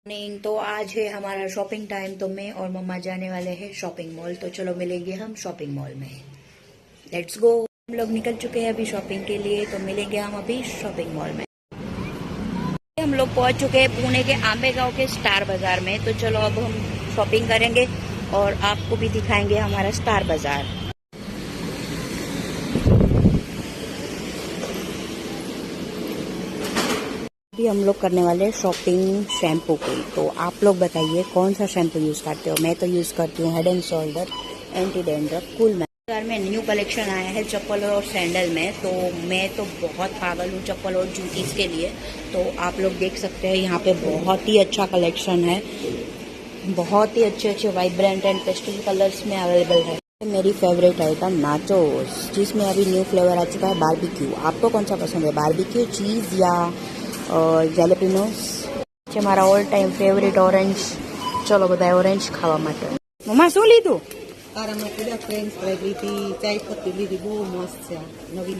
नहीं तो आज है हमारा शॉपिंग टाइम। तो मैं और मम्मा जाने वाले हैं शॉपिंग मॉल। तो चलो मिलेंगे हम शॉपिंग मॉल में। Let's go. हम लोग निकल चुके हैं अभी शॉपिंग के लिए, तो मिलेंगे हम अभी शॉपिंग मॉल में। हम लोग पहुंच चुके हैं पुणे के आंबेगांव के स्टार बाजार में। तो चलो अब हम शॉपिंग करेंगे और आपको भी दिखाएंगे हमारा स्टार बाजार। अभी हम लोग करने वाले हैं शॉपिंग शैम्पू की। तो आप लोग बताइए कौन सा शैम्पू यूज करते हो। मैं तो यूज करती हूँ head and shoulder anti dandruff cool man. बाजार में न्यू कलेक्शन आया है चप्पल और सैंडल में। तो मैं तो बहुत पागल हूँ चप्पल और जूतीज के लिए। तो आप लोग देख सकते हैं यहाँ पे बहुत ही अच्छा कलेक्शन है। बहुत ही अच्छे अच्छे वाइब्रेंट एंड पेस्टल कलर्स में अवेलेबल है। मेरी फेवरेट आइटम नाचोस, जिसमें अभी न्यू फ्लेवर आ चुका है बारबेक्यू। आपको कौन सा पसंद है, बारबेक्यू, चीज या જેલેપિનોસ? છે મારા ઓલ ટાઈમ ફેવરેટ ઓરેન્જ। ચલો બધા ઓરેન્જ ખાવા માટે। મમ્મા શું લીધું?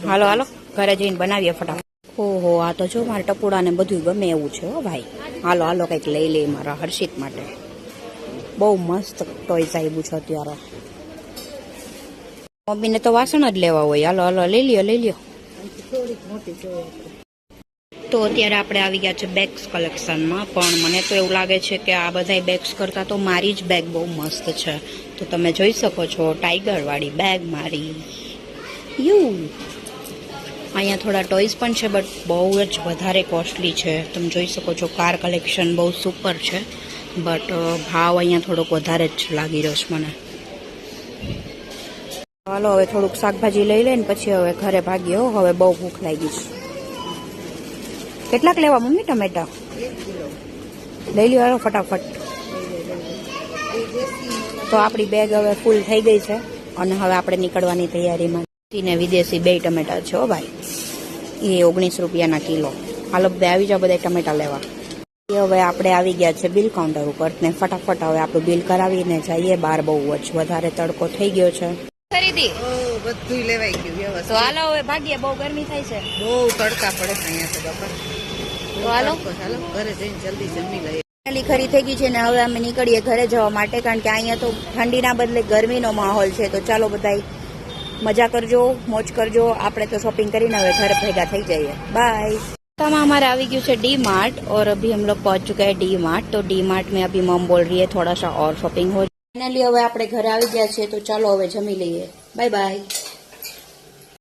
હાલો હાલો ઘરે જઈને બનાવીએ ફટાફટ। ઓહો આ તો જો મારા ટપુડાને બધું ગમે એવું છે હો ભાઈ। હાલો હાલો કંઈક લઈ લે મારા હર્ષિત માટે। બહુ મસ્ત ટોયસ આવ્યું છે અત્યારે। મમ્મીને તો વાસણ જ લેવા હોય। હાલો હાલો લઈ લ્યો લઈ લ્યો। તો અત્યારે આપણે આવી ગયા છે બેગ્સ કલેક્શનમાં। પણ મને તો એવું લાગે છે કે આ બધા બેગ્સ કરતાં તો મારી જ બેગ બહુ મસ્ત છે। તો તમે જોઈ શકો છો ટાઈગરવાળી બેગ મારી। અહીંયા થોડા ટોયસ પણ છે બટ બહુ જ વધારે કોસ્ટલી છે। તમે જોઈ શકો છો કાર કલેક્શન બહુ સુપર છે બટ ભાવ અહીંયા થોડોક વધારે જ લાગી રહ્યો છે મને। ચાલો હવે થોડુંક શાકભાજી લઈ લઈને પછી હવે ઘરે ભાગીએ હો। હવે બહુ ભૂખ લાગી છે। કેટલાક લેવા મમ્મી ટમેટા? 1 કિલો લઈ લ્યો હાલો ફટાફટ। તો આપણી બેગ હવે ફૂલ થઈ ગઈ છે અને હવે આપણે નીકળવાની તૈયારીમાં। ને વિદેશી 2 ટમેટા છે હો ભાઈ, એ 19 રૂપિયાના કિલો। હાલો બધા આવી જાઓ બધા ટમેટા લેવા। હવે આપણે આવી ગયા છે બિલ કાઉન્ટર ઉપર ને ફટાફટ હવે આપણું બિલ કરાવીને જઈએ બહાર। બહુ જ વધારે તડકો થઈ ગયો છે। ખરીદી બધું લેવાઈ ગયું વ્યવસ્થિત। તો હાલો હવે ભાગીએ, બહુ ગરમી થાય છે, બહુ તડકા પડે છે અહીંયા તો બાપા। તો હાલો હાલો ઘરે જઈને જલ્દી જમી લઈએ। પહેલી ખરી થઈ ગઈ છે ને હવે અમે નીકળીએ ઘરે જવા માટે, કારણ કે અહીંયા તો ઠંડીના બદલે ગરમીનો માહોલ છે। તો ચાલો બધાય મજા કરજો, મોજ કરજો। આપણે તો શॉपिंग કરીને હવે ઘરે ભેગા થઈ જઈએ। बाय। हमारे आ गया है डी मार्ट और अभी हम लोग पहुंच चुके हैं डी मार्ट। तो डी मार्ट में अभी मम बोल रही है थोड़ा सा और शॉपिंग हो। फाइनली હવે આપણે ઘરે આવી ગયા છે। तो ચાલો હવે જમી લઈએ। Bye bye.